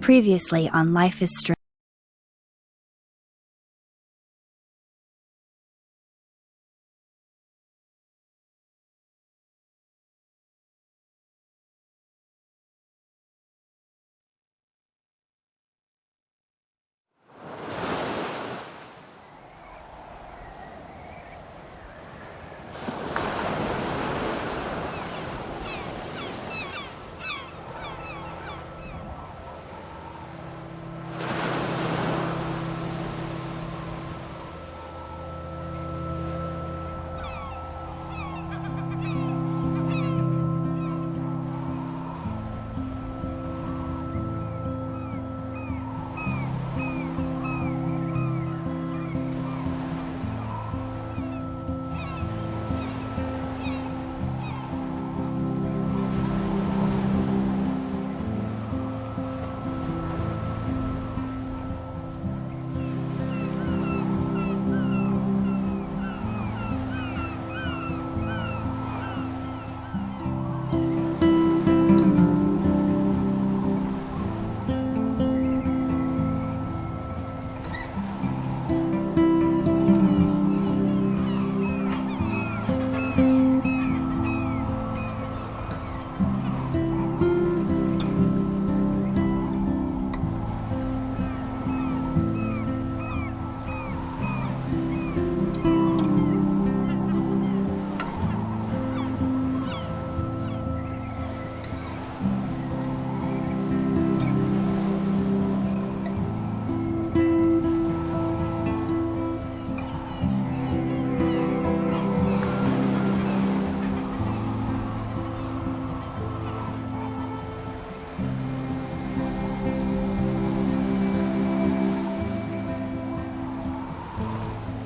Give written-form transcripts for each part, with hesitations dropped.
Previously on Life is Strange.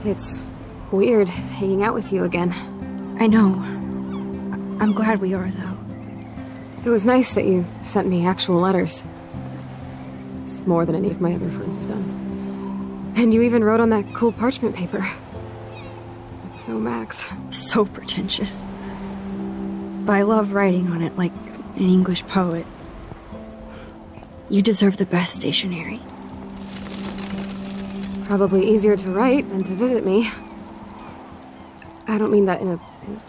It's weird hanging out with you again. I know. I'm glad we are, though. It was nice that you sent me actual letters. It's more than any of my other friends have done. And you even wrote on that cool parchment paper. It's so Max. So pretentious. But I love writing on it like an English poet. You deserve the best stationery. Probably easier to write than to visit me. I don't mean that in a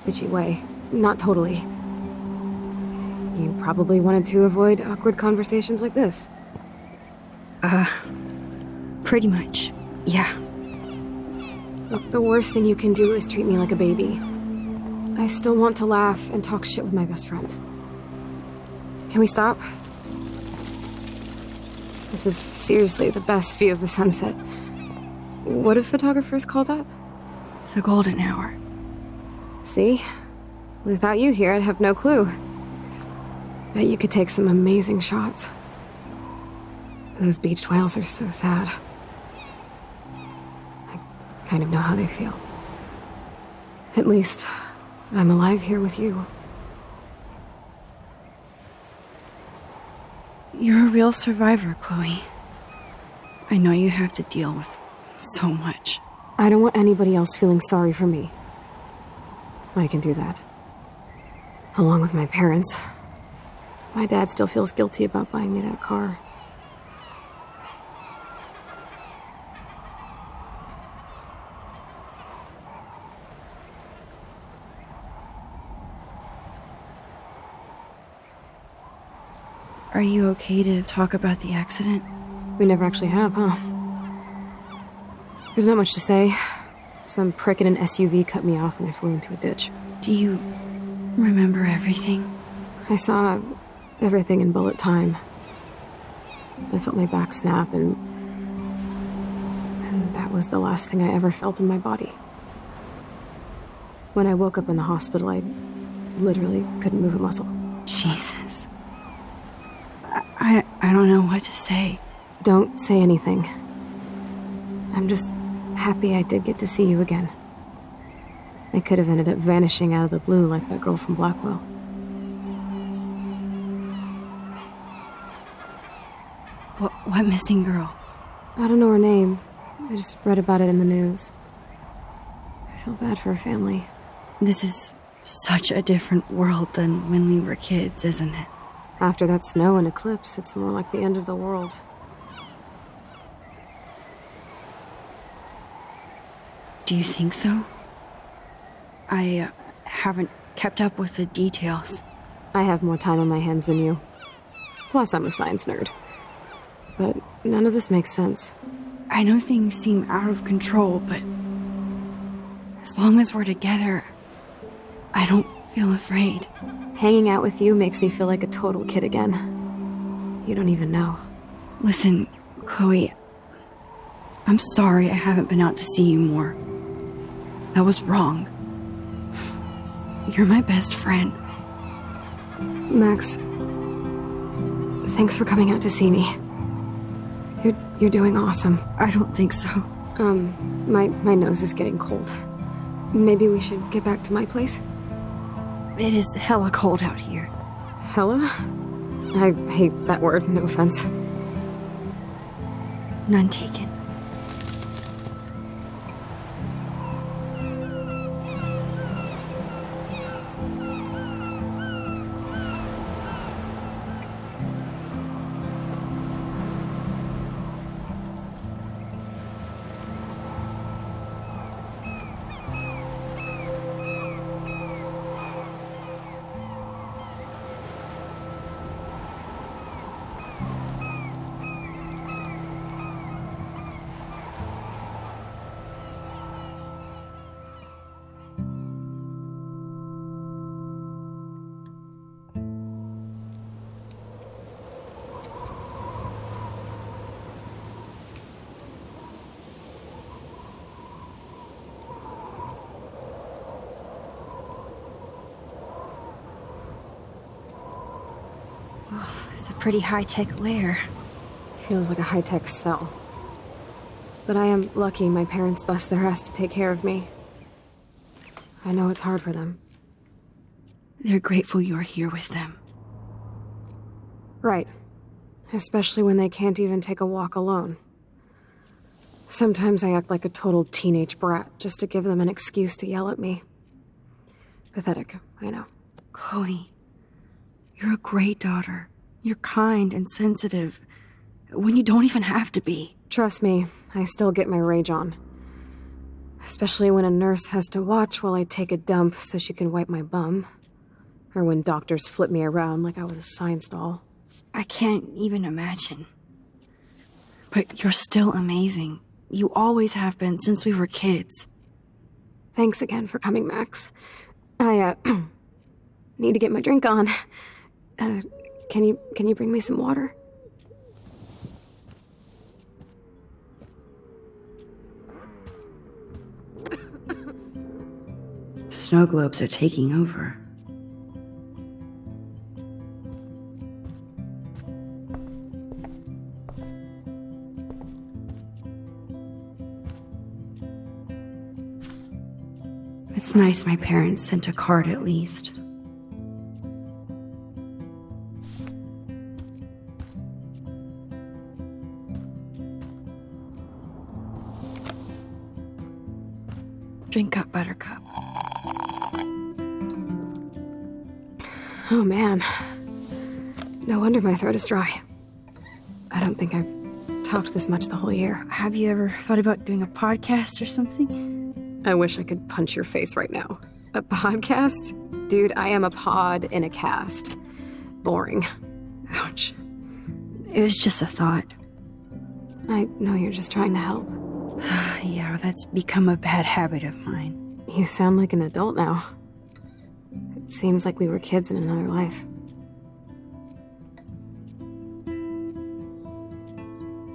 bitchy way. Not totally. You probably wanted to avoid awkward conversations like this. Pretty much. Yeah. Look, the worst thing you can do is treat me like a baby. I still want to laugh and talk shit with my best friend. Can we stop? This is seriously the best view of the sunset. What do photographers call that? The golden hour. See? Without you here, I'd have no clue. Bet you could take some amazing shots. Those beached whales are so sad. I kind of know how they feel. At least, I'm alive here with you. You're a real survivor, Chloe. I know you have to deal with so much. I don't want anybody else feeling sorry for me. I can do that. Along with my parents. My dad still feels guilty about buying me that car. Are you okay to talk about the accident? We never actually have, huh? There's not much to say. Some prick in an SUV cut me off and I flew into a ditch. Do you remember everything? I saw everything in bullet time. I felt my back snap and that was the last thing I ever felt in my body. When I woke up in the hospital, I literally couldn't move a muscle. Jesus. I don't know what to say. Don't say anything. I'm just happy I did get to see you again. I could have ended up vanishing out of the blue like that girl from Blackwell. What missing girl? I don't know her name. I just read about it in the news. I feel bad for her family. This is such a different world than when we were kids, isn't it? After that snow and eclipse, it's more like the end of the world. Do you think so? I haven't kept up with the details. I have more time on my hands than you. Plus, I'm a science nerd. But none of this makes sense. I know things seem out of control, but as long as we're together, I don't feel afraid. Hanging out with you makes me feel like a total kid again. You don't even know. Listen, Chloe, I'm sorry I haven't been out to see you more. That was wrong. You're my best friend. Max, thanks for coming out to see me. You're doing awesome. I don't think so. My nose is getting cold. Maybe we should get back to my place? It is hella cold out here. Hella? I hate that word, no offense. None taken. It's a pretty high-tech lair. Feels like a high-tech cell. But I am lucky my parents bust their ass to take care of me. I know it's hard for them. They're grateful you're here with them. Right. Especially when they can't even take a walk alone. Sometimes I act like a total teenage brat just to give them an excuse to yell at me. Pathetic, I know. Chloe, you're a great daughter. You're kind and sensitive when you don't even have to be. Trust me, I still get my rage on. Especially when a nurse has to watch while I take a dump so she can wipe my bum. Or when doctors flip me around like I was a science doll. I can't even imagine. But you're still amazing. You always have been since we were kids. Thanks again for coming, Max. I, need to get my drink on. Can you bring me some water? Snow globes are taking over. It's nice my parents sent a card at least. Drink up, Buttercup. Oh man. No wonder my throat is dry. I don't think I've talked this much the whole year. Have you ever thought about doing a podcast or something? I wish I could punch your face right now. A podcast? Dude, I am a pod in a cast. Boring. Ouch. It was just a thought. I know you're just trying to help. Yeah, that's become a bad habit of mine. You sound like an adult now. It seems like we were kids in another life.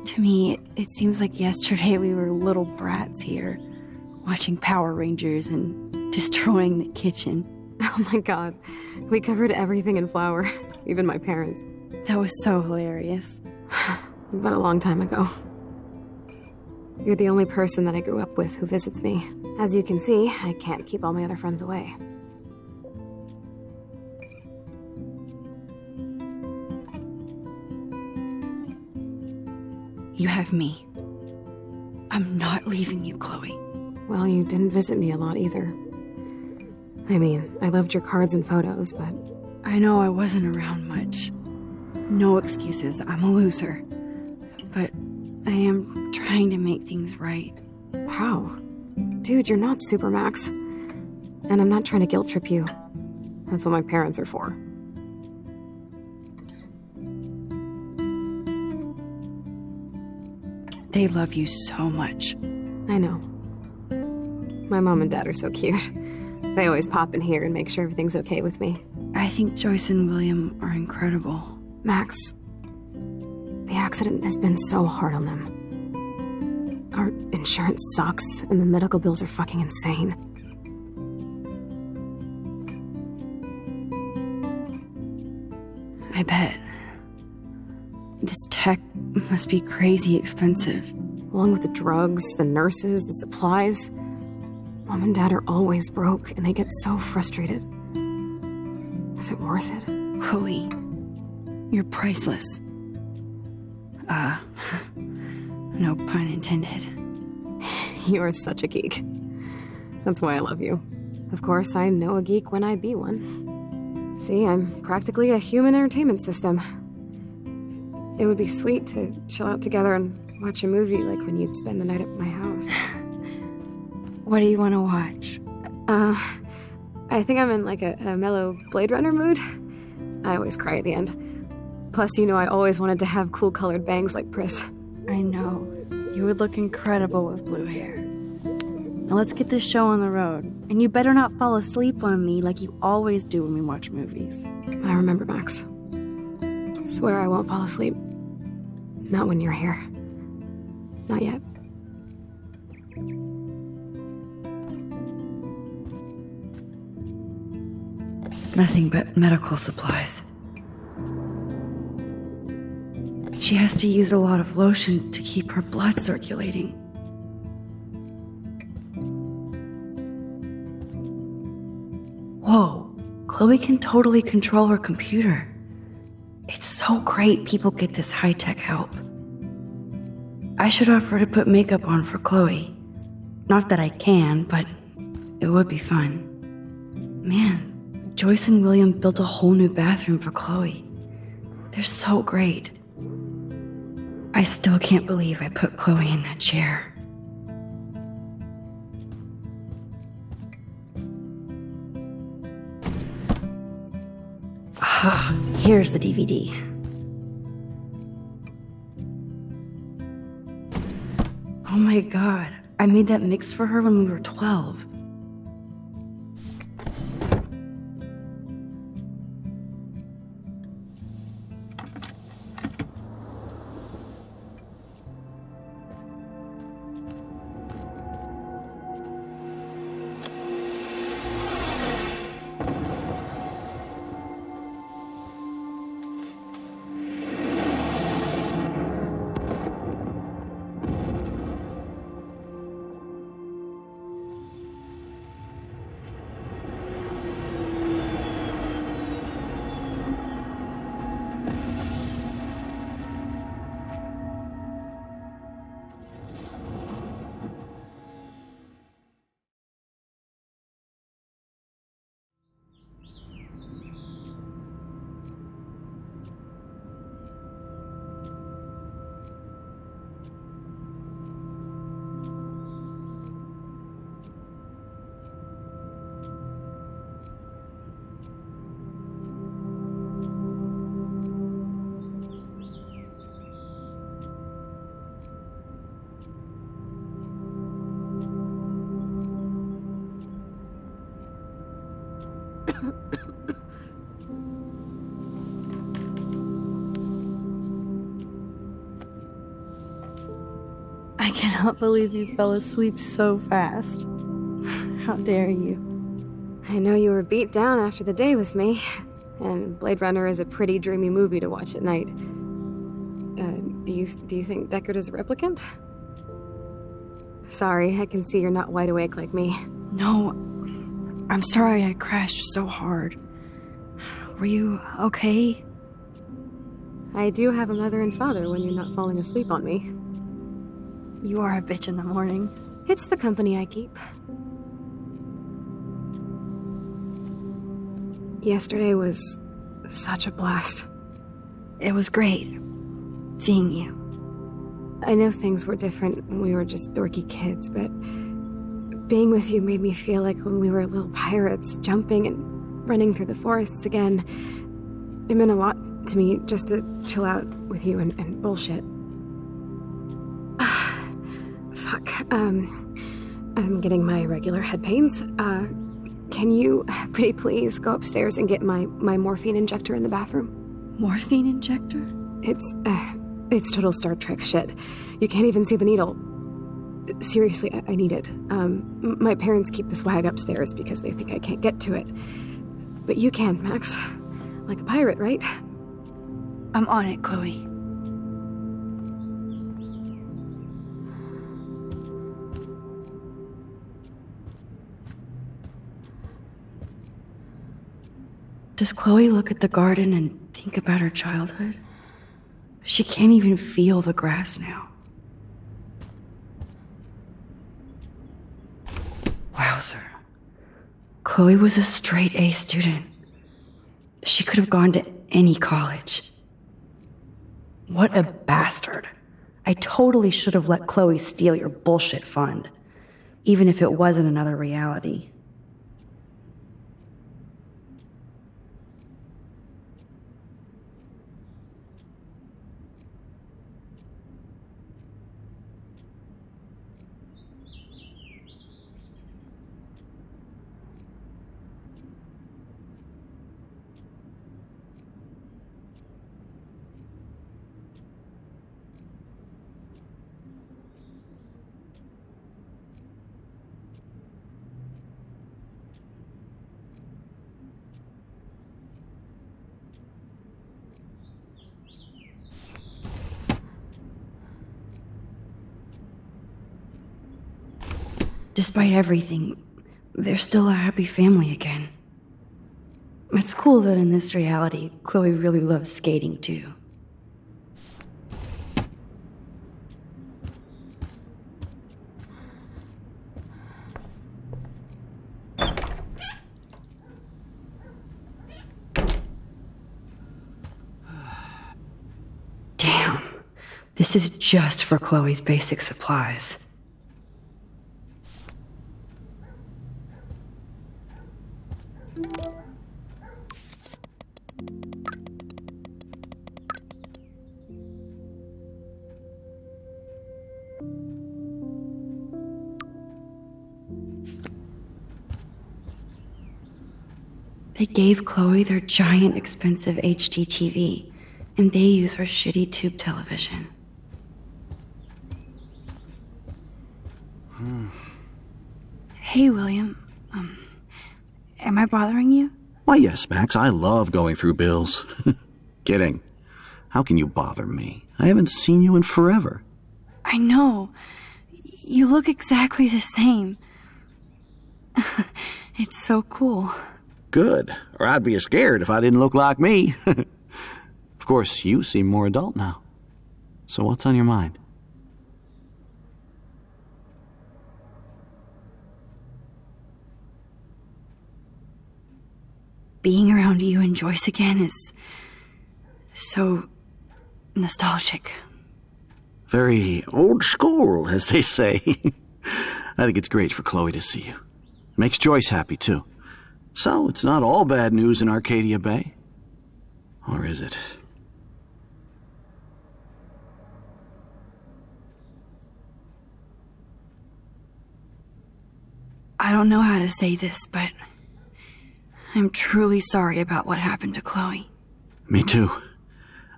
To me, it seems like yesterday we were little brats here, watching Power Rangers and destroying the kitchen. Oh my god. We covered everything in flour. Even my parents. That was so hilarious. But a long time ago. You're the only person that I grew up with who visits me. As you can see, I can't keep all my other friends away. You have me. I'm not leaving you, Chloe. Well, you didn't visit me a lot either. I mean, I loved your cards and photos, but... I know I wasn't around much. No excuses, I'm a loser. But I am trying to make things right. How? Dude, you're not Supermax. And I'm not trying to guilt trip you. That's what my parents are for. They love you so much. I know. My mom and dad are so cute. They always pop in here and make sure everything's okay with me. I think Joyce and William are incredible. Max, the accident has been so hard on them. Our insurance sucks, and the medical bills are fucking insane. I bet. This tech must be crazy expensive. Along with the drugs, the nurses, the supplies. Mom and Dad are always broke, and they get so frustrated. Is it worth it? Chloe, you're priceless. No pun intended. You are such a geek. That's why I love you. Of course, I know a geek when I be one. See, I'm practically a human entertainment system. It would be sweet to chill out together and watch a movie like when you'd spend the night at my house. What do you want to watch? I think I'm in like a mellow Blade Runner mood. I always cry at the end. Plus, you know I always wanted to have cool colored bangs like Pris. I know. You would look incredible with blue hair. Now let's get this show on the road. And you better not fall asleep on me like you always do when we watch movies. I remember, Max. Swear I won't fall asleep. Not when you're here. Not yet. Nothing but medical supplies. She has to use a lot of lotion to keep her blood circulating. Whoa, Chloe can totally control her computer. It's so great people get this high-tech help. I should offer to put makeup on for Chloe. Not that I can, but it would be fun. Man, Joyce and William built a whole new bathroom for Chloe. They're so great. I still can't believe I put Chloe in that chair. Ah, here's the DVD. Oh my god, I made that mix for her when we were 12. I cannot believe you fell asleep so fast. How dare you? I know you were beat down after the day with me, and Blade Runner is a pretty dreamy movie to watch at night. Do you think Deckard is a replicant? Sorry, I can see you're not wide awake like me. No, I'm sorry I crashed so hard. Were you okay? I do have a mother and father when you're not falling asleep on me. You are a bitch in the morning. It's the company I keep. Yesterday was such a blast. It was great seeing you. I know things were different when we were just dorky kids, but being with you made me feel like when we were little pirates, jumping and running through the forests again. It meant a lot to me just to chill out with you and bullshit. Fuck. I'm getting my regular head pains. Can you, pretty please, go upstairs and get my morphine injector in the bathroom? Morphine injector? It's total Star Trek shit. You can't even see the needle. Seriously, I need it. My parents keep this wag upstairs because they think I can't get to it. But you can, Max. Like a pirate, right? I'm on it, Chloe. Does Chloe look at the garden and think about her childhood? She can't even feel the grass now. Wowzer. Chloe was a straight A student. She could have gone to any college. What a bastard. I totally should have let Chloe steal your bullshit fund, even if it wasn't another reality. Despite everything, they're still a happy family again. It's cool that in this reality, Chloe really loves skating too. Damn, this is just for Chloe's basic supplies. They gave Chloe their giant, expensive HD TV, and they use her shitty tube television. Hey, William. Am I bothering you? Why, yes, Max. I love going through bills. Kidding. How can you bother me? I haven't seen you in forever. I know. You look exactly the same. It's so cool. Good. Or I'd be scared if I didn't look like me. Of course, you seem more adult now. So what's on your mind? Being around you and Joyce again is so nostalgic. Very old school, as they say. I think it's great for Chloe to see you. It makes Joyce happy, too. So, it's not all bad news in Arcadia Bay. Or is it? I don't know how to say this, but I'm truly sorry about what happened to Chloe. Me too.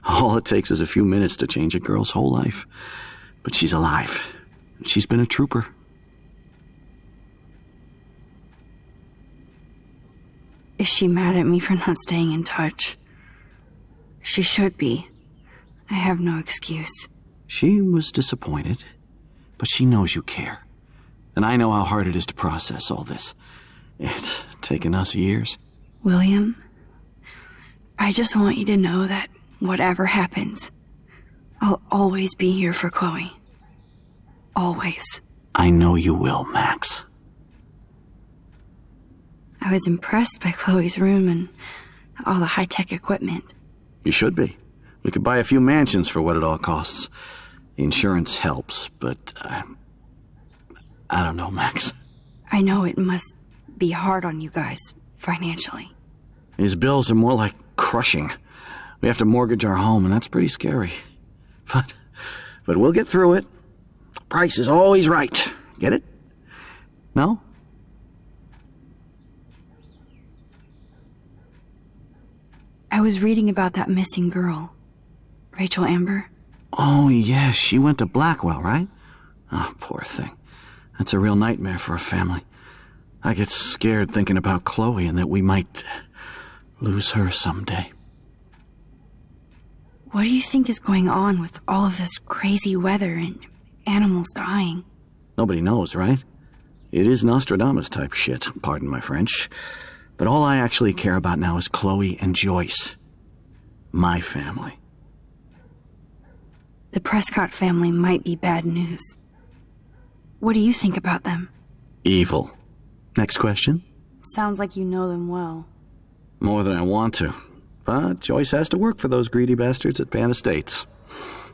All it takes is a few minutes to change a girl's whole life. But she's alive. She's been a trooper. Is she mad at me for not staying in touch? She should be. I have no excuse. She was disappointed, but she knows you care. And I know how hard it is to process all this. It's taken us years. William, I just want you to know that whatever happens, I'll always be here for Chloe. Always. I know you will, Max. I was impressed by Chloe's room and all the high-tech equipment. You should be. We could buy a few mansions for what it all costs. The insurance helps, but I don't know, Max. I know it must be hard on you guys, financially. These bills are more like crushing. We have to mortgage our home, and that's pretty scary. But we'll get through it. Price is always right. Get it? No? I was reading about that missing girl, Rachel Amber. Oh, yes, she went to Blackwell, right? Oh, poor thing. That's a real nightmare for a family. I get scared thinking about Chloe and that we might lose her someday. What do you think is going on with all of this crazy weather and animals dying? Nobody knows, right? It is Nostradamus type shit, pardon my French. But all I actually care about now is Chloe and Joyce. My family. The Prescott family might be bad news. What do you think about them? Evil. Next question? Sounds like you know them well. More than I want to. But Joyce has to work for those greedy bastards at Pan Estates.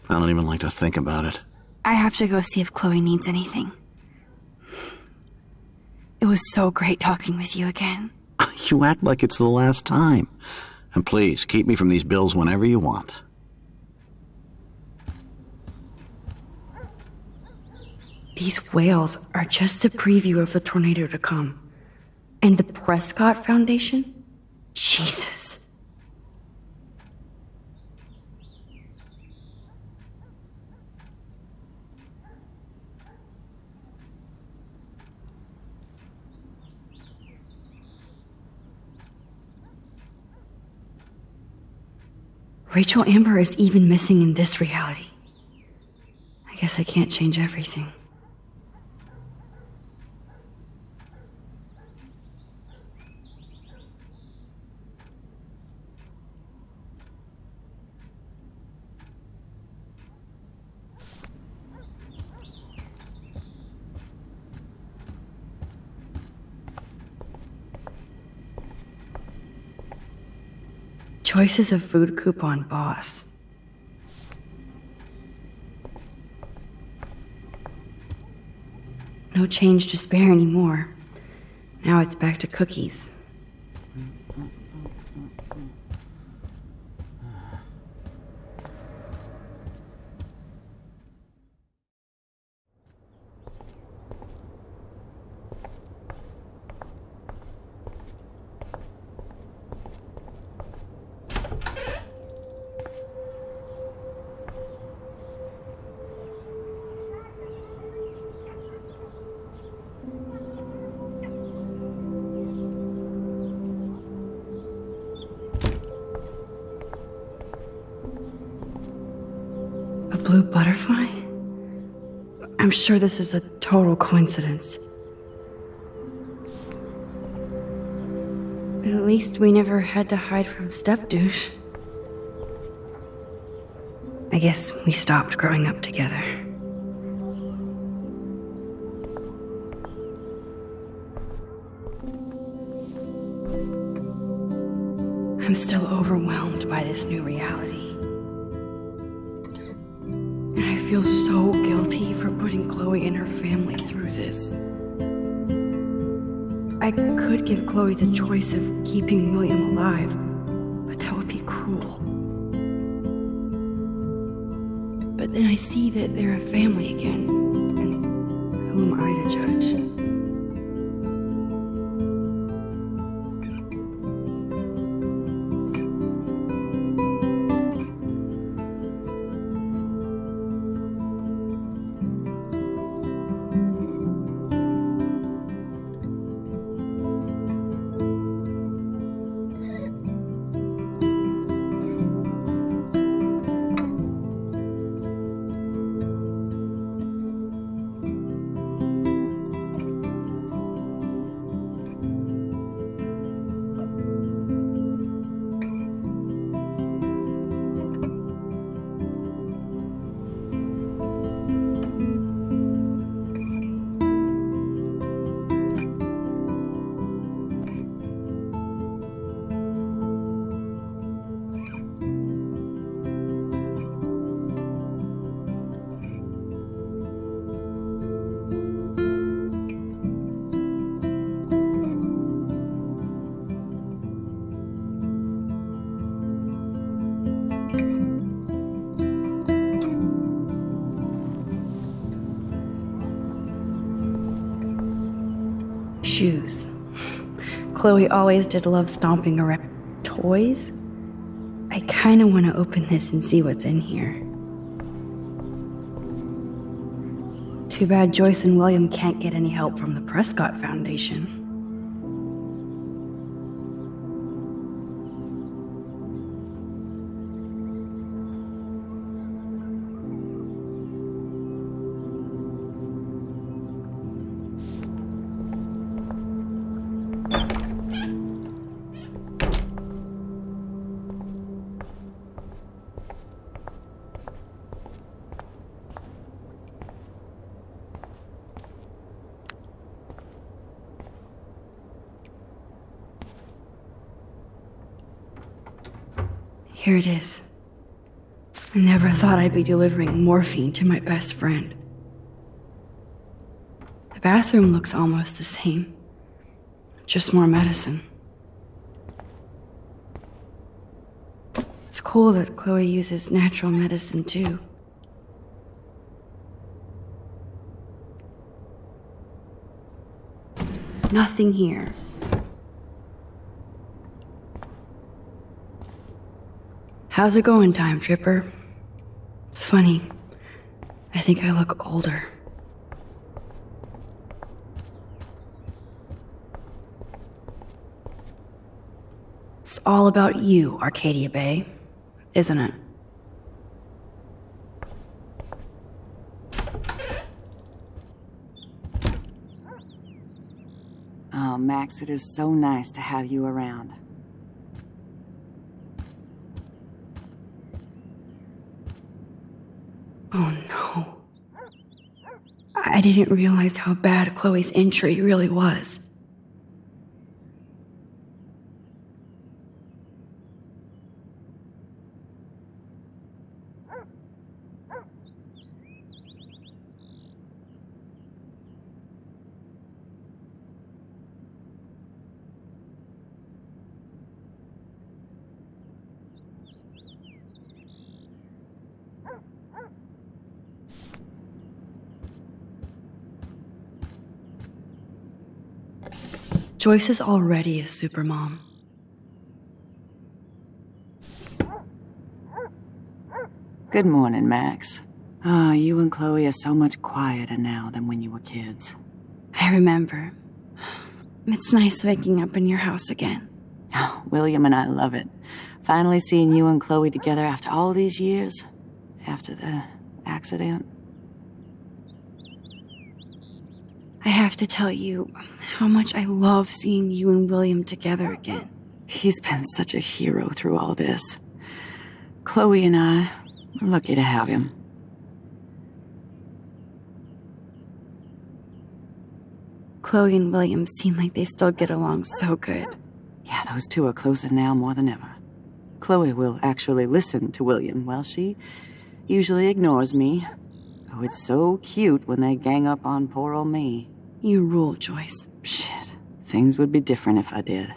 I don't even like to think about it. I have to go see if Chloe needs anything. It was so great talking with you again. You act like it's the last time. And please, keep me from these bills whenever you want. These whales are just a preview of the tornado to come. And the Prescott Foundation? Jesus. Rachel Amber is even missing in this reality. I guess I can't change everything. Joyce is a food coupon boss. No change to spare anymore. Now it's back to cookies. A blue butterfly? I'm sure this is a total coincidence. At least we never had to hide from step-douche. I guess we stopped growing up together. I'm still overwhelmed by this new reality. And I feel so guilty for putting Chloe and her family through this. I could give Chloe the choice of keeping William alive, but that would be cruel. But then I see that they're a family again, and who am I to judge? Shoes. Chloe always did love stomping around toys. I kinda want to open this and see what's in here. Too bad Joyce and William can't get any help from the Prescott Foundation. Here it is. I never thought I'd be delivering morphine to my best friend. The bathroom looks almost the same. Just more medicine. It's cool that Chloe uses natural medicine too. Nothing here. How's it going, Time Tripper? It's funny. I think I look older. It's all about you, Arcadia Bay, isn't it? Oh, Max, it is so nice to have you around. Oh no. I didn't realize how bad Chloe's injury really was. Joyce is already a supermom. Good morning, Max. Ah, you and Chloe are so much quieter now than when you were kids. I remember. It's nice waking up in your house again. Oh, William and I love it. Finally seeing you and Chloe together after all these years. After the accident. I have to tell you how much I love seeing you and William together again. He's been such a hero through all this. Chloe and I, we're lucky to have him. Chloe and William seem like they still get along so good. Yeah, those two are closer now more than ever. Chloe will actually listen to William, while she usually ignores me. Oh, it's so cute when they gang up on poor old me. You rule, Joyce. Shit, things would be different if I did.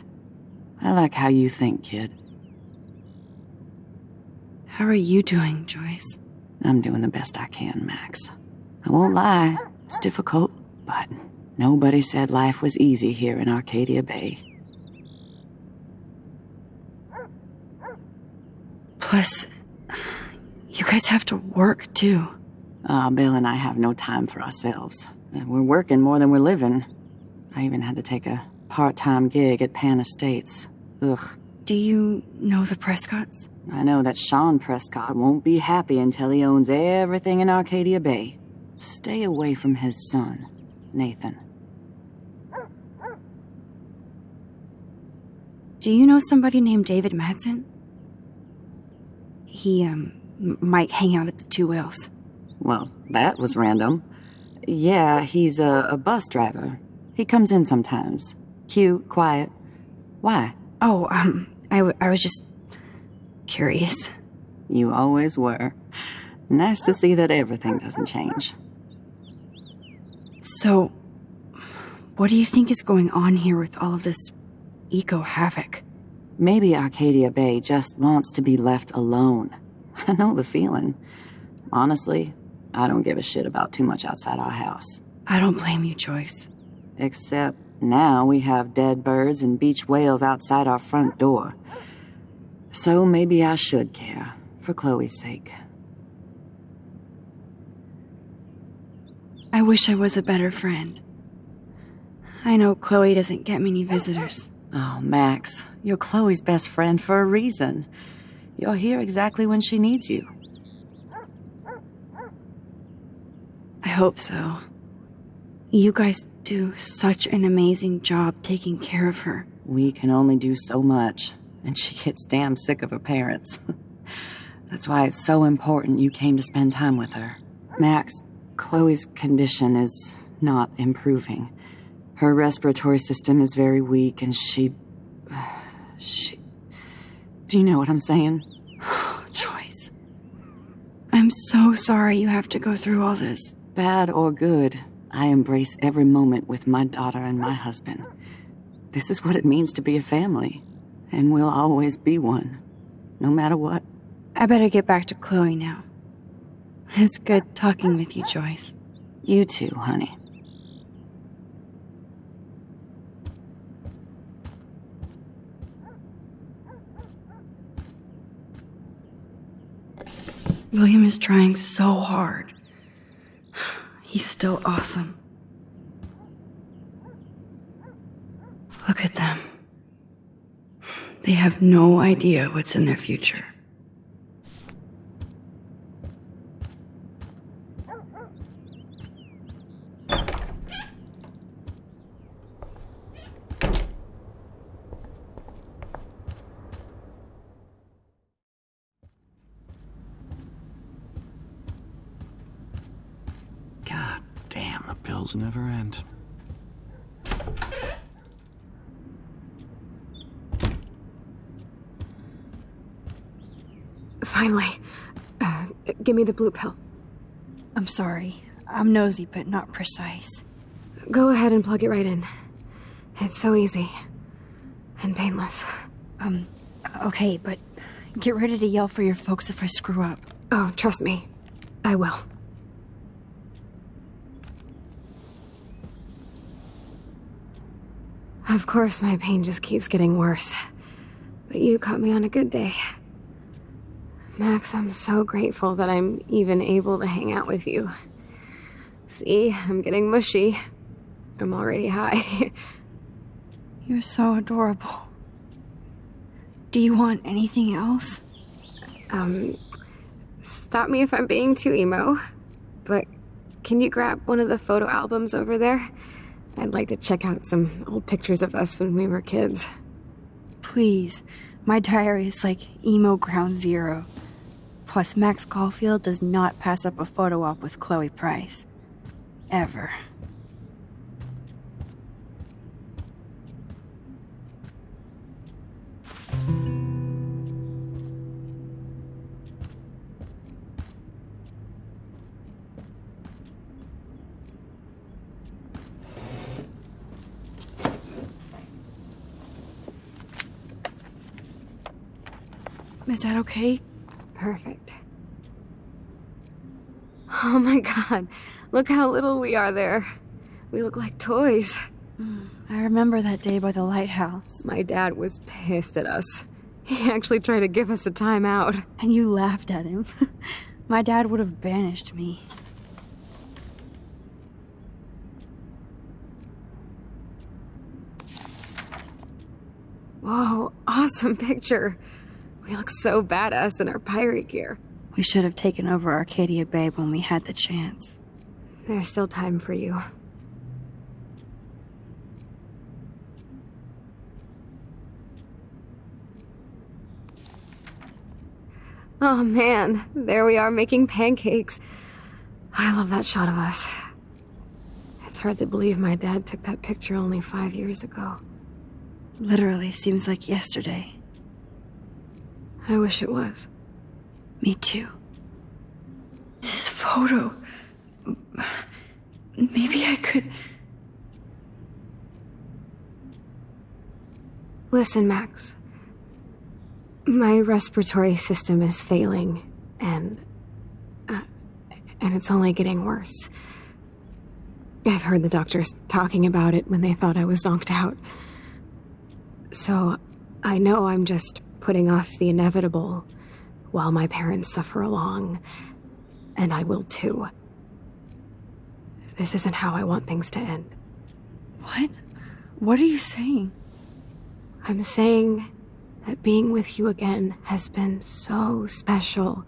I like how you think, kid. How are you doing, Joyce? I'm doing the best I can, Max. I won't lie, it's difficult, but nobody said life was easy here in Arcadia Bay. Plus, you guys have to work, too. Bill and I have no time for ourselves. We're working more than we're living. I even had to take a part-time gig at Pan Estates. Ugh. Do you know the Prescotts? I know that Sean Prescott won't be happy until he owns everything in Arcadia Bay. Stay away from his son, Nathan. Do you know somebody named David Madsen? He, might hang out at the Two Whales. Well, that was random. Yeah, he's a bus driver. He comes in sometimes. Cute, quiet. Why? Oh, I was just curious. You always were. Nice to see that everything doesn't change. So, what do you think is going on here with all of this eco-havoc? Maybe Arcadia Bay just wants to be left alone. I know the feeling. Honestly, I don't give a shit about too much outside our house. I don't blame you, Joyce. Except Now we have dead birds and beach whales outside our front door. So maybe I should care, for Chloe's sake. I wish I was a better friend. I know Chloe doesn't get many visitors. Oh, Max, you're Chloe's best friend for a reason. You're here exactly when she needs you. I hope so. You guys do such an amazing job taking care of her. We can only do so much, and she gets damn sick of her parents. That's why it's so important you came to spend time with her. Max, Chloe's condition is not improving. Her respiratory system is very weak, and she... Do you know what I'm saying? Joyce. I'm so sorry you have to go through all this. Bad or good, I embrace every moment with my daughter and my husband. This is what it means to be a family, and we'll always be one, no matter what. I better get back to Chloe now. It's good talking with you, Joyce. You too, honey. William is trying so hard. He's still awesome. Look at them. They have no idea what's in their future. God damn, the bills never end. Finally. Give me the blue pill. I'm sorry. I'm nosy, but not precise. Go ahead and plug it right in. It's so easy. And painless. Okay, but get ready to yell for your folks if I screw up. Oh, trust me. I will. Of course, my pain just keeps getting worse. But you caught me on a good day. Max, I'm so grateful that I'm even able to hang out with you. See, I'm getting mushy. I'm already high. You're so adorable. Do you want anything else? Stop me if I'm being too emo, but can you grab one of the photo albums over there? I'd like to check out some old pictures of us when we were kids. Please. My diary is like emo ground zero. Plus, Max Caulfield does not pass up a photo op with Chloe Price. Ever. Is that okay? Perfect. Oh my god, look how little we are there. We look like toys. I remember that day by the lighthouse. My dad was pissed at us. He actually tried to give us a timeout. And you laughed at him. My dad would have banished me. Whoa, awesome picture. We look so badass in our pirate gear. We should have taken over Arcadia Bay when we had the chance. There's still time for you. Oh man, there we are making pancakes. I love that shot of us. It's hard to believe my dad took that picture only 5 years ago. Literally seems like yesterday. I wish it was. Me too. This photo... Maybe I could... Listen, Max. My respiratory system is failing, and it's only getting worse. I've heard the doctors talking about it when they thought I was zonked out. So, I know I'm just putting off the inevitable while my parents suffer along, and I will too. This isn't how I want things to end. What? What are you saying? I'm saying that being with you again has been so special.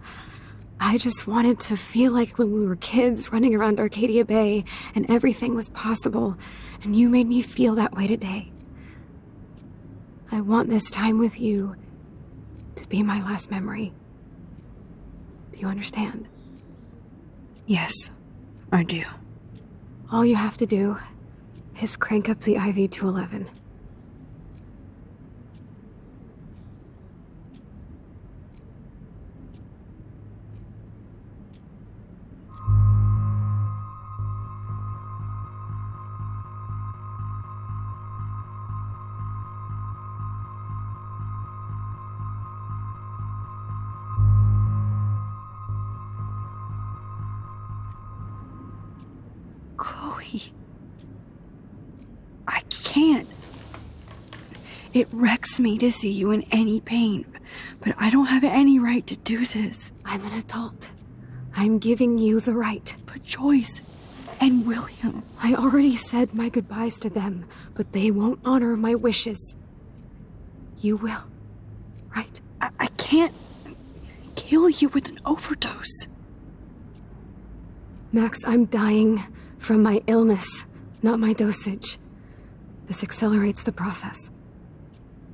I just wanted to feel like when we were kids running around Arcadia Bay and everything was possible, and you made me feel that way today. I want this time with you to be my last memory. Do you understand? Yes, I do. All you have to do is crank up the IV to 11. Chloe. I can't. It wrecks me to see you in any pain, but I don't have any right to do this. I'm an adult. I'm giving you the right. But Joyce and William... I already said my goodbyes to them, but they won't honor my wishes. You will, right? I can't kill you with an overdose. Max, I'm dying from my illness, not my dosage. This accelerates the process.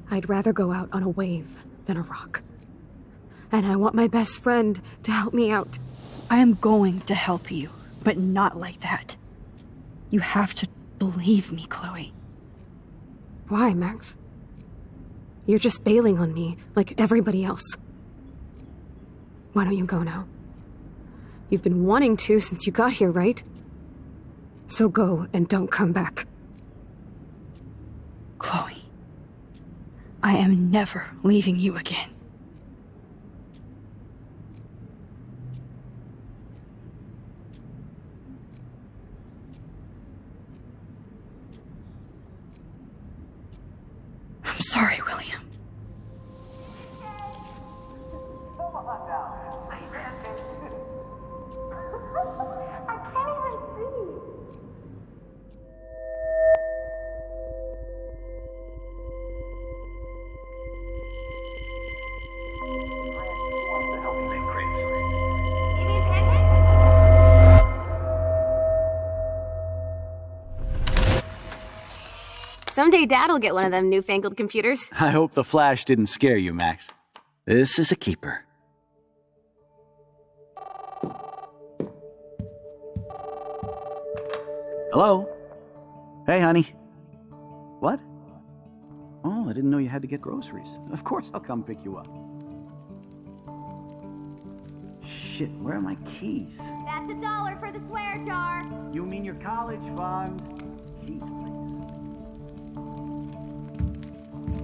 I'd rather go out on a wave than a rock. And I want my best friend to help me out. I am going to help you, but not like that. You have to believe me, Chloe. Why, Max? You're just bailing on me like everybody else. Why don't you go now? You've been wanting to since you got here, right? So go and don't come back. Chloe, I am never leaving you again. I'm sorry, William. Someday Dad'll get one of them newfangled computers. I hope the flash didn't scare you, Max. This is a keeper. Hello? Hey, honey. What? Oh, I didn't know you had to get groceries. Of course I'll come pick you up. Shit, where are my keys? That's $1 for the swear jar. You mean your college fund? Keys, please.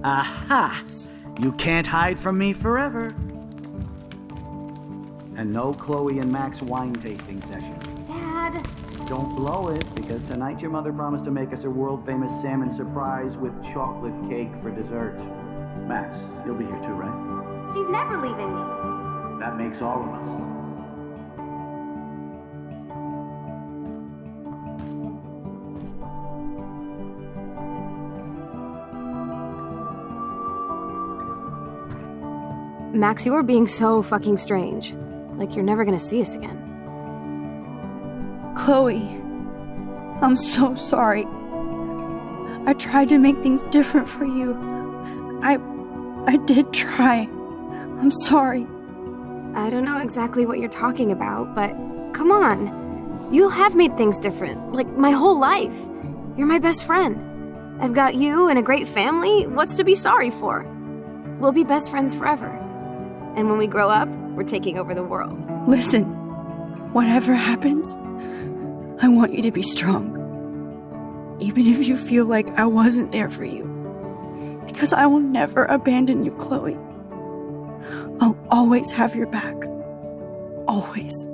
Aha! You can't hide from me forever. And no Chloe and Max wine tasting session. Dad. Don't blow it, because tonight your mother promised to make us a world-famous salmon surprise with chocolate cake for dessert. Max, you'll be here too, right? She's never leaving me. That makes all of us. Max, you are being so fucking strange. Like you're never gonna see us again. Chloe, I'm so sorry. I tried to make things different for you. I did try. I'm sorry. I don't know exactly what you're talking about, but come on. You have made things different, like my whole life. You're my best friend. I've got you and a great family. What's to be sorry for? We'll be best friends forever. And when we grow up, we're taking over the world. Listen, whatever happens, I want you to be strong. Even if you feel like I wasn't there for you. Because I will never abandon you, Chloe. I'll always have your back. Always.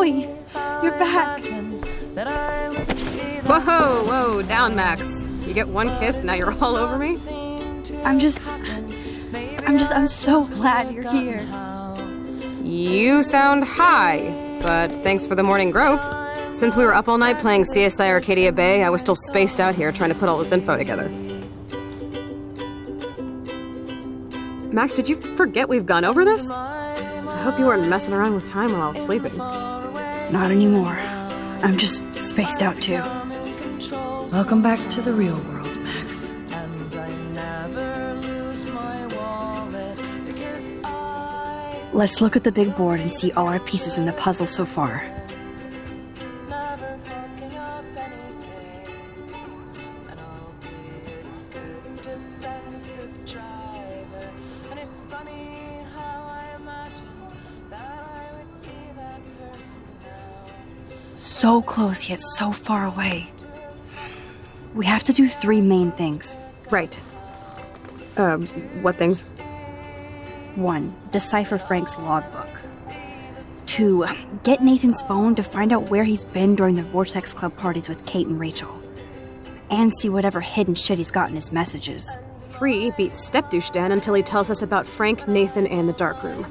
Chloe, you're back. Whoa, down, Max. You get one kiss, now you're all over me? I'm so glad you're here. You sound high, but thanks for the morning grope. Since we were up all night playing CSI Arcadia Bay, I was still spaced out here trying to put all this info together. Max, did you forget we've gone over this? I hope you weren't messing around with time while I was sleeping. Not anymore. I'm just spaced out too. Welcome back to the real world, Max. Let's look at the big board and see all our pieces in the puzzle so far. So close yet so far away. We have to do 3 main things. Right. What things? 1. Decipher Frank's logbook. 2. Get Nathan's phone to find out where he's been during the Vortex Club parties with Kate and Rachel. And see whatever hidden shit he's got in his messages. 3. Beat Stepdouche Dan until he tells us about Frank, Nathan, and the dark room.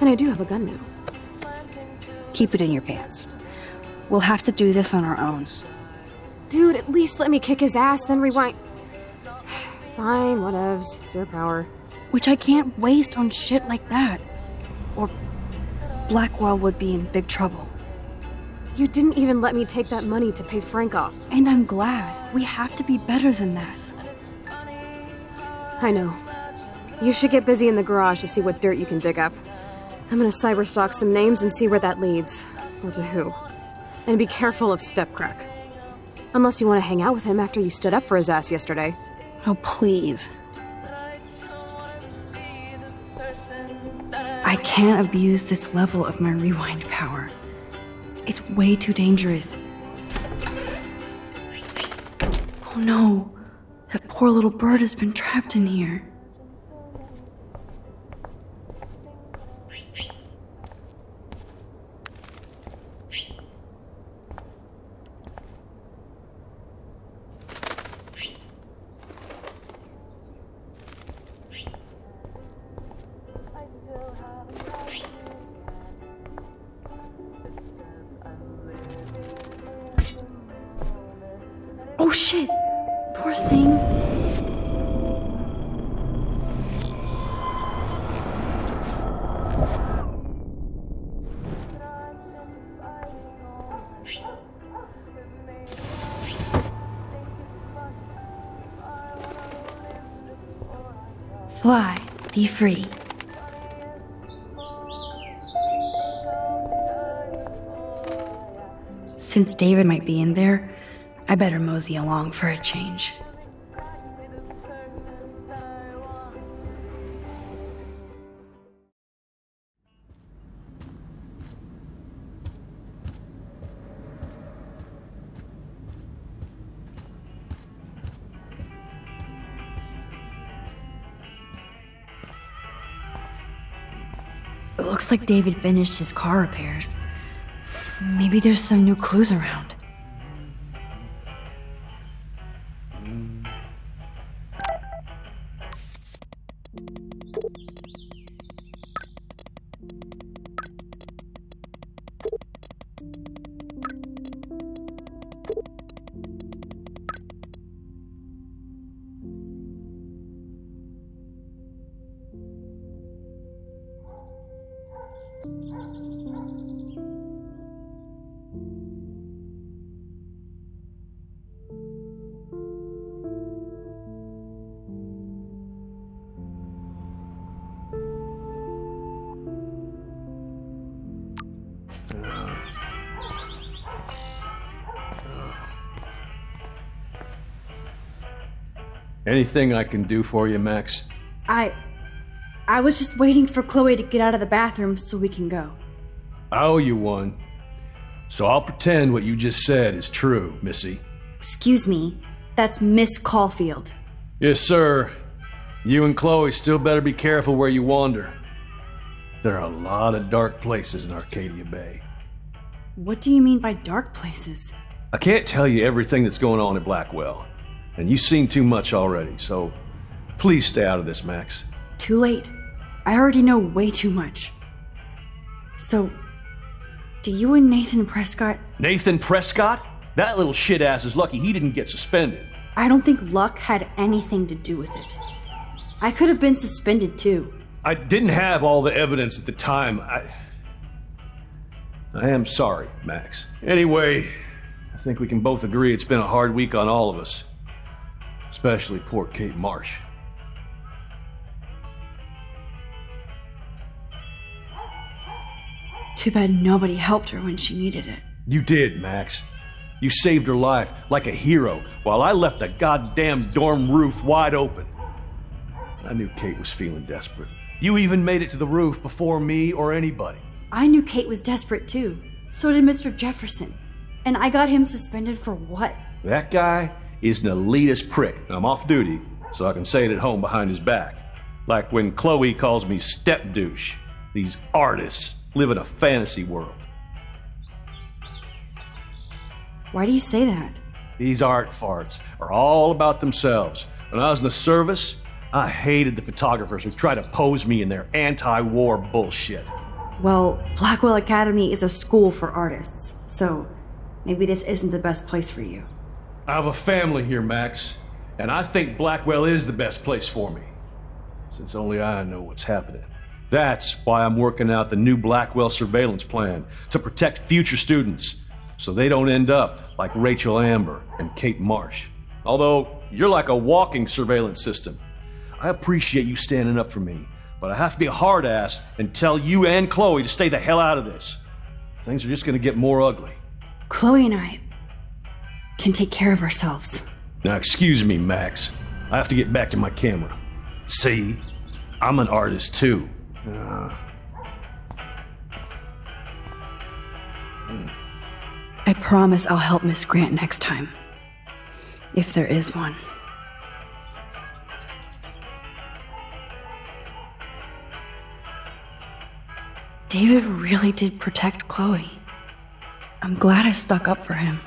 And I do have a gun now. Keep it in your pants. We'll have to do this on our own. Dude, at least let me kick his ass, then rewind. Fine, whatevs. It's your power. Which I can't waste on shit like that. Or Blackwell would be in big trouble. You didn't even let me take that money to pay Frank off. And I'm glad. We have to be better than that. I know. You should get busy in the garage to see what dirt you can dig up. I'm gonna cyberstalk some names and see where that leads. Or to who. And be careful of Stepcrack. Unless you want to hang out with him after you stood up for his ass yesterday. Oh, please. I can't abuse this level of my rewind power. It's way too dangerous. Oh no, that poor little bird has been trapped in here. Oh shit! Poor thing. Fly, be free. Since David might be in there, I better mosey along for a change. It looks like David finished his car repairs. Maybe there's some new clues around. Anything I can do for you, Max? I was just waiting for Chloe to get out of the bathroom so we can go. I owe you one. So I'll pretend what you just said is true, Missy. Excuse me, that's Miss Caulfield. Yes, sir. You and Chloe still better be careful where you wander. There are a lot of dark places in Arcadia Bay. What do you mean by dark places? I can't tell you everything that's going on at Blackwell, and you've seen too much already, so please stay out of this, Max. Too late. I already know way too much. So, do you and Nathan Prescott... Nathan Prescott? That little shit-ass is lucky he didn't get suspended. I don't think luck had anything to do with it. I could have been suspended too. I didn't have all the evidence at the time. I am sorry, Max. Anyway, I think we can both agree it's been a hard week on all of us. Especially poor Kate Marsh. Too bad nobody helped her when she needed it. You did, Max. You saved her life like a hero while I left the goddamn dorm roof wide open. I knew Kate was feeling desperate. You even made it to the roof before me or anybody. I knew Kate was desperate too. So did Mr. Jefferson. And I got him suspended for what? That guy is an elitist prick. I'm off duty, so I can say it at home behind his back. Like when Chloe calls me step douche. These artists live in a fantasy world. Why do you say that? These art farts are all about themselves. When I was in the service, I hated the photographers who try to pose me in their anti-war bullshit. Well, Blackwell Academy is a school for artists, so maybe this isn't the best place for you. I have a family here, Max, and I think Blackwell is the best place for me, since only I know what's happening. That's why I'm working out the new Blackwell surveillance plan to protect future students, so they don't end up like Rachel Amber and Kate Marsh. Although, you're like a walking surveillance system. I appreciate you standing up for me, but I have to be a hard ass and tell you and Chloe to stay the hell out of this. Things are just gonna get more ugly. Chloe and I can take care of ourselves. Now excuse me, Max. I have to get back to my camera. See? I'm an artist too. I promise I'll help Miss Grant next time. If there is one. David really did protect Chloe. I'm glad I stuck up for him.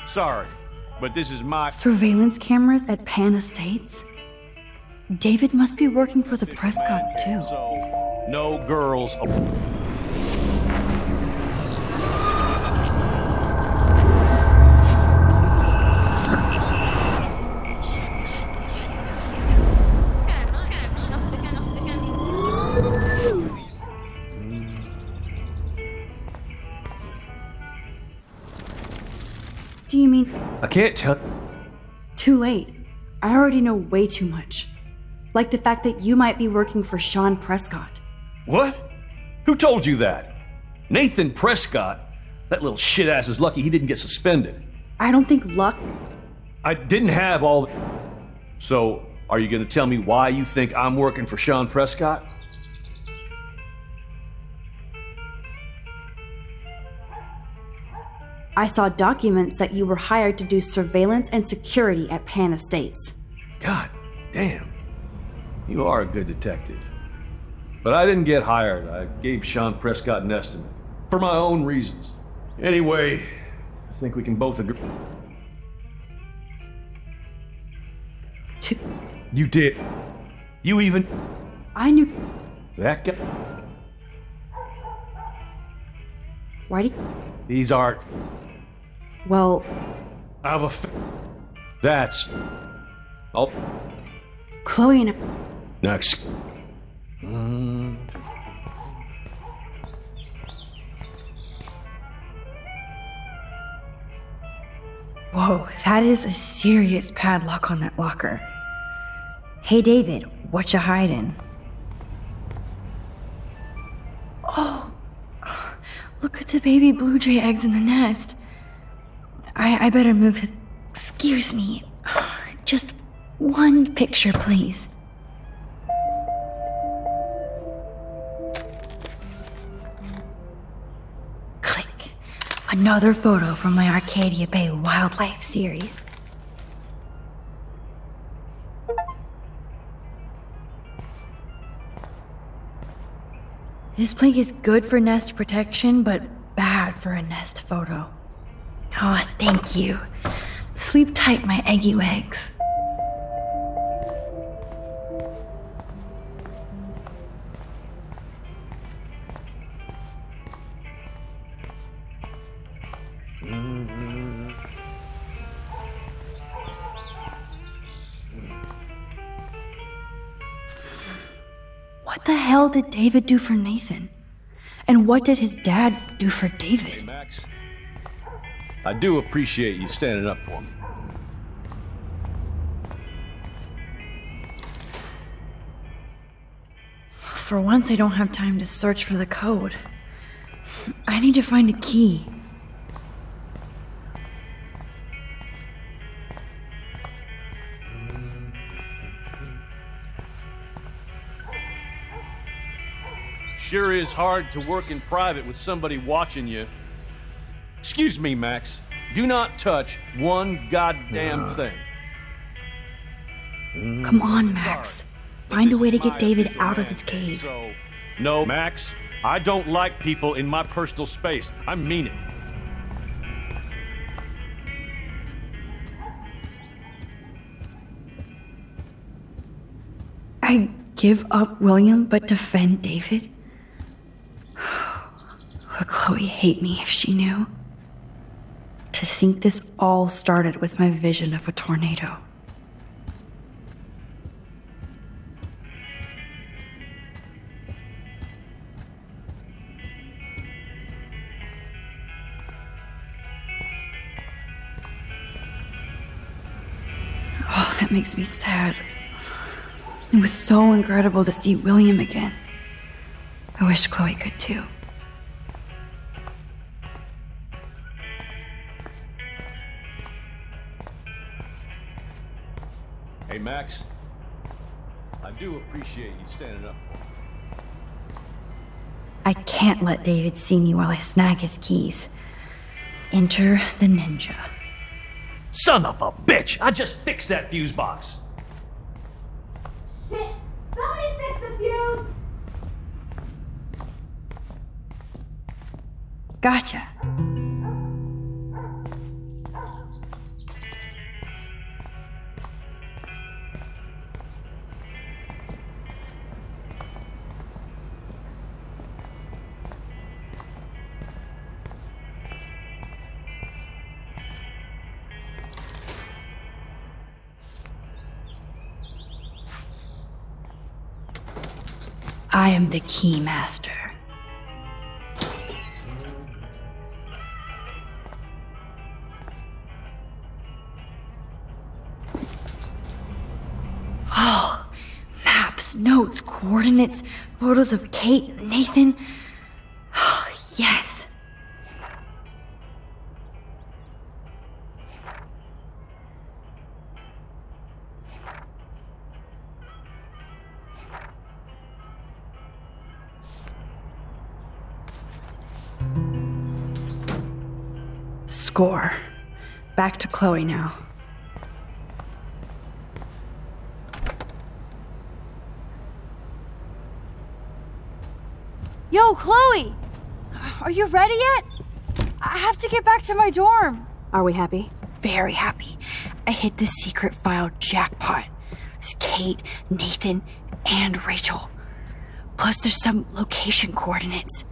Sorry, but this is my... Surveillance cameras at Pan Estates? David must be working for the Prescotts too. So, no girls... Do you mean... I can't tell... Too late. I already know way too much. Like the fact that you might be working for Sean Prescott. What? Who told you that? Nathan Prescott? That little shit-ass is lucky he didn't get suspended. I don't think luck... I didn't have all... So, are you gonna tell me why you think I'm working for Sean Prescott? I saw documents that you were hired to do surveillance and security at Pan Estates. God damn. You are a good detective. But I didn't get hired. I gave Sean Prescott an estimate. For my own reasons. Anyway, I think we can both agree. You did. You even... I knew... That guy... Why do you... These aren't... Well... I have a... That's... Oh... Chloe and... Next. Whoa, that is a serious padlock on that locker. Hey David, what you hiding? Oh, look at the baby blue jay eggs in the nest. I better move. Excuse me. Just one picture, please. Another photo from my Arcadia Bay wildlife series. This plank is good for nest protection, but bad for a nest photo. Oh, thank you. Sleep tight, my eggy legs. What the hell did David do for Nathan? And what did his dad do for Hey, David? Max. I do appreciate you standing up for me. For once, I don't have time to search for the code. I need to find a key. Sure is hard to work in private with somebody watching you. Excuse me, Max. Do not touch one goddamn thing. Come on, Max. Find a way to get David out of his cave. So, no, Max. I don't like people in my personal space. I mean it. I give up William but defend David? Would Chloe hate me if she knew? To think this all started with my vision of a tornado. Oh, that makes me sad. It was so incredible to see William again. I wish Chloe could too. Hey, Max. I do appreciate you standing up for me. I can't let David see me while I snag his keys. Enter the ninja. Son of a bitch! I just fixed that fuse box. Shit! Somebody fix the fuse! Gotcha. I am the key master. Oh, maps, notes, coordinates, photos of Kate, Nathan. Oh, yes. Score. Back to Chloe now. Yo, Chloe! Are you ready yet? I have to get back to my dorm. Are we happy? Very happy. I hit the secret file jackpot. It's Kate, Nathan, and Rachel. Plus there's some location coordinates.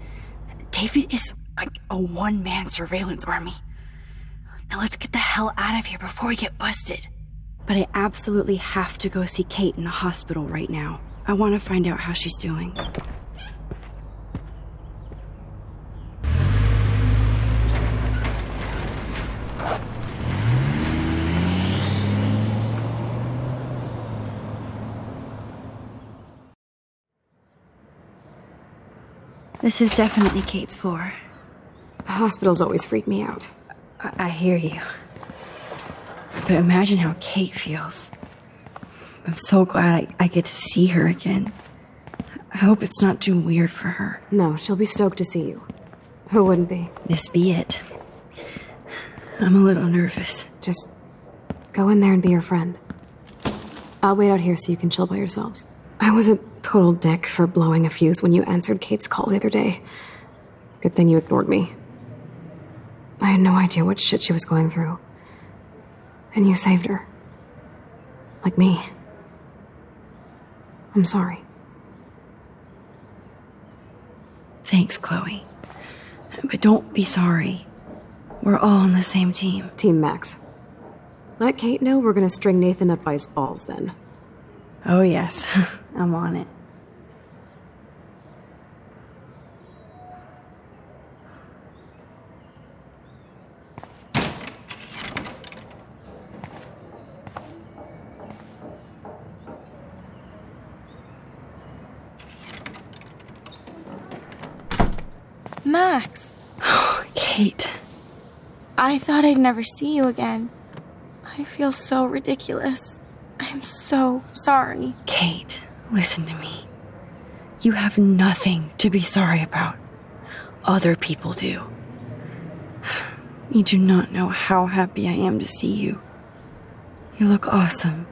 David is like a one-man surveillance army. Now let's get the hell out of here before we get busted. But I absolutely have to go see Kate in the hospital right now. I want to find out how she's doing. This is definitely Kate's floor. Hospitals always freak me out. I hear you. But imagine how Kate feels. I'm so glad I get to see her again. I hope it's not too weird for her. No, she'll be stoked to see you. Who wouldn't be? This be it. I'm a little nervous. Just go in there and be your friend. I'll wait out here so you can chill by yourselves. I was a total dick for blowing a fuse when you answered Kate's call the other day. Good thing you ignored me. I had no idea what shit she was going through. And you saved her. Like me. I'm sorry. Thanks, Chloe. But don't be sorry. We're all on the same team. Team Max. Let Kate know we're gonna string Nathan up by his balls then. Oh, yes. I'm on it. Max, Kate. I thought I'd never see you again. I feel so ridiculous. I'm so sorry. Kate, listen to me. You have nothing to be sorry about. Other people do. You do not know how happy I am to see you. You look awesome.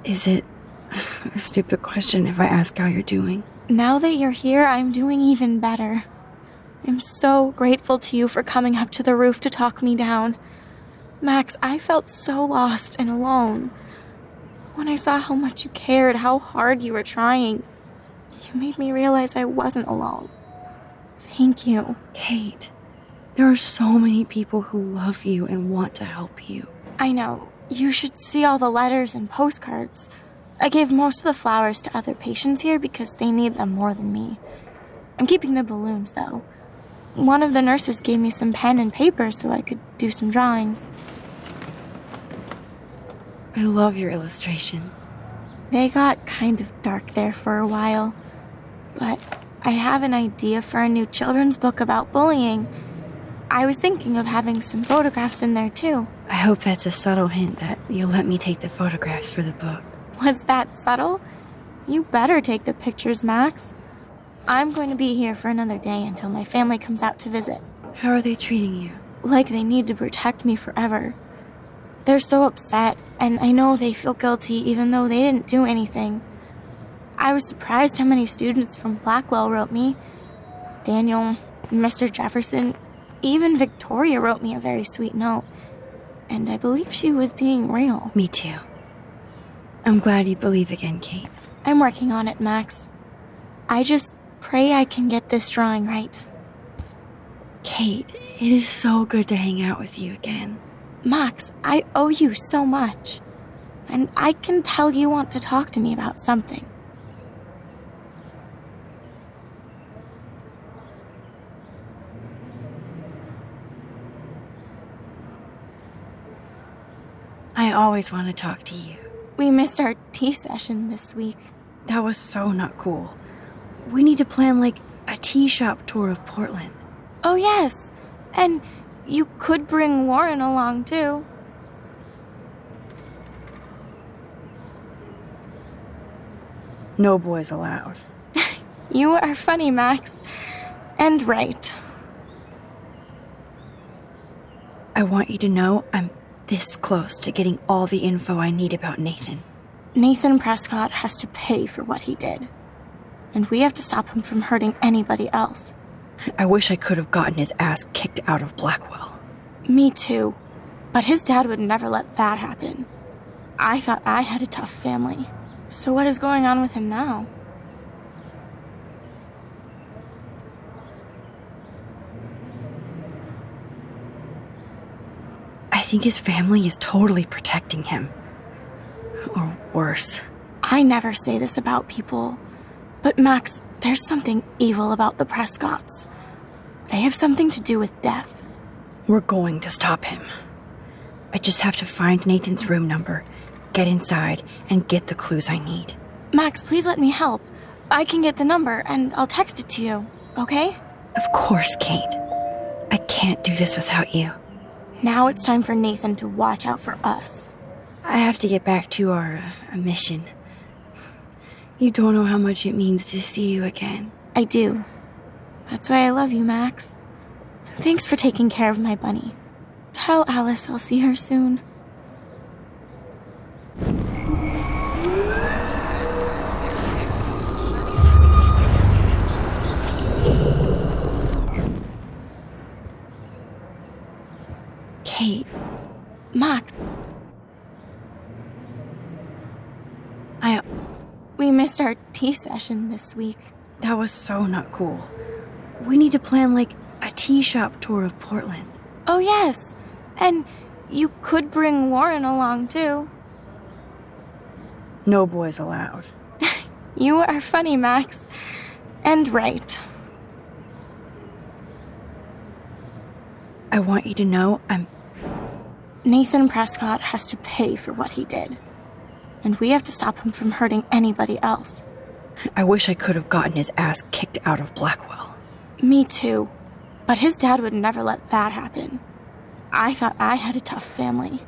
Is it a stupid question if I ask how you're doing? Now that you're here, I'm doing even better. I'm so grateful to you for coming up to the roof to talk me down. Max, I felt so lost and alone. When I saw how much you cared, how hard you were trying, you made me realize I wasn't alone. Thank you. Kate, there are so many people who love you and want to help you. I know. You should see all the letters and postcards. I gave most of the flowers to other patients here because they need them more than me. I'm keeping the balloons, though. One of the nurses gave me some pen and paper so I could do some drawings. I love your illustrations. They got kind of dark there for a while. But I have an idea for a new children's book about bullying. I was thinking of having some photographs in there, too. I hope that's a subtle hint that you'll let me take the photographs for the book. Was that subtle? You better take the pictures, Max. I'm going to be here for another day until my family comes out to visit. How are they treating you? Like they need to protect me forever. They're so upset, and I know they feel guilty even though they didn't do anything. I was surprised how many students from Blackwell wrote me. Daniel, Mr. Jefferson, even Victoria wrote me a very sweet note. And I believe she was being real. Me too. I'm glad you believe again, Kate. I'm working on it, Max. I just pray I can get this drawing right. Kate, it is so good to hang out with you again. Max, I owe you so much. And I can tell you want to talk to me about something. I always want to talk to you. We missed our tea session this week. That was so not cool. We need to plan, like, a tea shop tour of Portland. Oh, yes. And you could bring Warren along, too. No boys allowed. You are funny, Max. And right. I want you to know I'm this close to getting all the info I need about Nathan. Nathan Prescott has to pay for what he did. And we have to stop him from hurting anybody else. I wish I could have gotten his ass kicked out of Blackwell. Me too. But his dad would never let that happen. I thought I had a tough family. So what is going on with him now? I think his family is totally protecting him. Or worse. I never say this about people. But Max, there's something evil about the Prescotts. They have something to do with death. We're going to stop him. I just have to find Nathan's room number, get inside, and get the clues I need. Max, please let me help. I can get the number, and I'll text it to you, okay? Of course, Kate. I can't do this without you. Now it's time for Nathan to watch out for us. I have to get back to our mission. You don't know how much it means to see you again. I do. That's why I love you, Max. Thanks for taking care of my bunny. Tell Alice I'll see her soon. Kate, Max. We missed our tea session this week. that was so not cool. We need to plan, like, a tea shop tour of Portland. Oh, yes. And you could bring Warren along, too. No boys allowed. You are funny, Max. And right. I want you to know Nathan Prescott has to pay for what he did. And we have to stop him from hurting anybody else. I wish I could have gotten his ass kicked out of Blackwell. Me too. But his dad would never let that happen. I thought I had a tough family.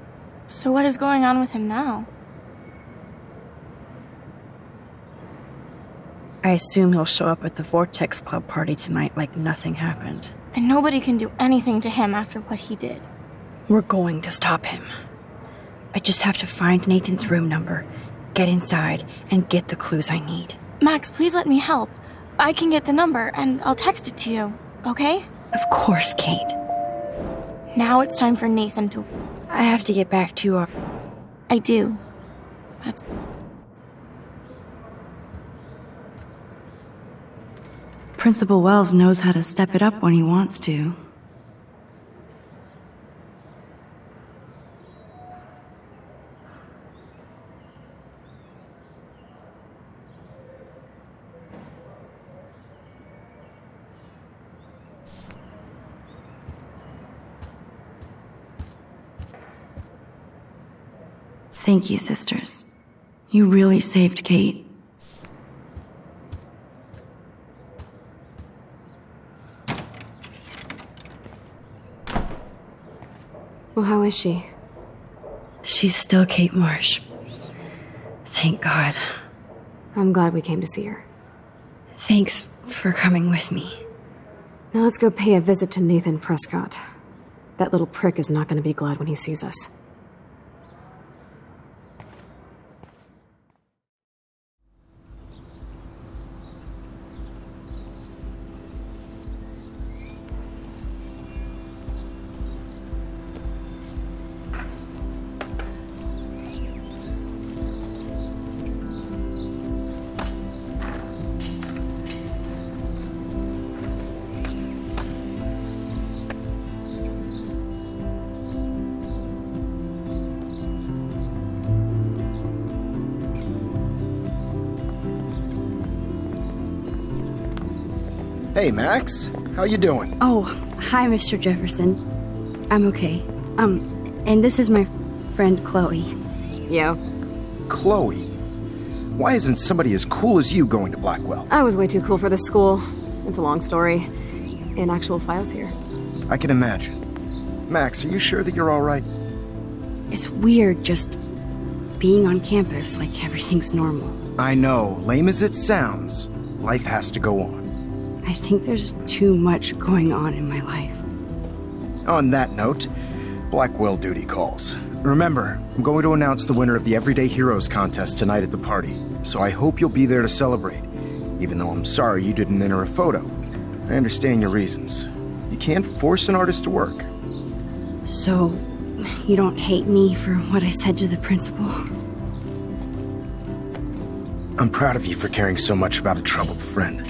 So what is going on with him now? I assume he'll show up at the Vortex Club party tonight like nothing happened. And nobody can do anything to him after what he did. We're going to stop him. I just have to find Nathan's room number, get inside, and get the clues I need. Max, please let me help. I can get the number, and I'll text it to you, okay? Of course, Kate. Now it's time for Nathan to... I have to get back to I do. That's... Principal Wells knows how to step it up when he wants to. Thank you, sisters. You really saved Kate. Well, how is she? She's still Kate Marsh. Thank God. I'm glad we came to see her. Thanks for coming with me. Now let's go pay a visit to Nathan Prescott. That little prick is not going to be glad when he sees us. Hey, Max. How you doing? Oh, hi, Mr. Jefferson. I'm okay. And this is my friend Chloe. Yeah, Chloe. Why isn't somebody as cool as you going to Blackwell? I was way too cool for this school. It's a long story. In actual files here. I can imagine. Max, are you sure that you're all right? It's weird just being on campus like everything's normal. I know, lame as it sounds, life has to go on. I think there's too much going on in my life. On that note, Blackwell duty calls. Remember, I'm going to announce the winner of the Everyday Heroes contest tonight at the party, so I hope you'll be there to celebrate, even though I'm sorry you didn't enter a photo. I understand your reasons. You can't force an artist to work. So, you don't hate me for what I said to the principal? I'm proud of you for caring so much about a troubled friend,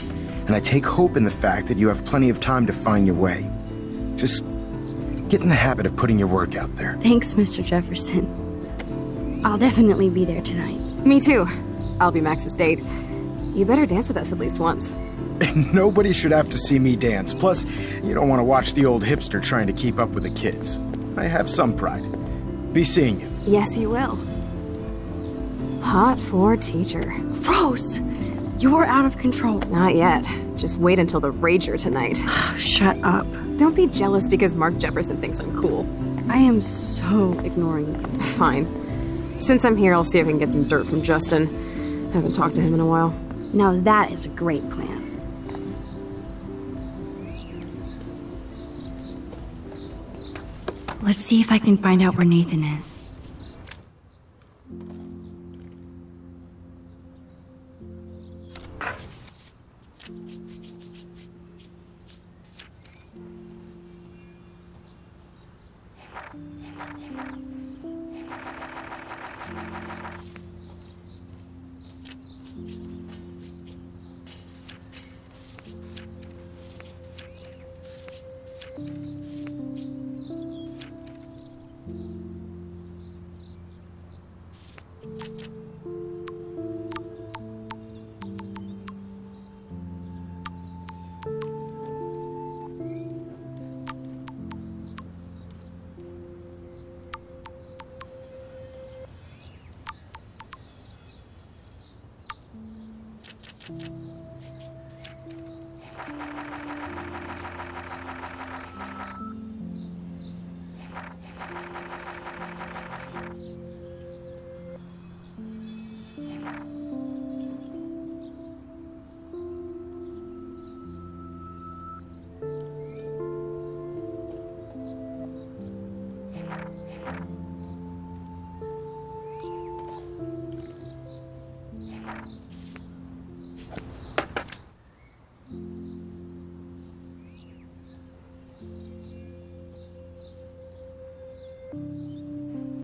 and I take hope in the fact that you have plenty of time to find your way. Just get in the habit of putting your work out there. Thanks, Mr. Jefferson. I'll definitely be there tonight. Me too. I'll be Max's date. You better dance with us at least once. Nobody should have to see me dance. Plus, you don't want to watch the old hipster trying to keep up with the kids. I have some pride. Be seeing you. Yes, you will. Hot for teacher. Rose! You're out of control. Not yet. Just wait until the rager tonight. Shut up. Don't be jealous because Mark Jefferson thinks I'm cool. I am so ignoring you. Fine. Since I'm here, I'll see if I can get some dirt from Justin. I haven't talked to him in a while. Now that is a great plan. Let's see if I can find out where Nathan is.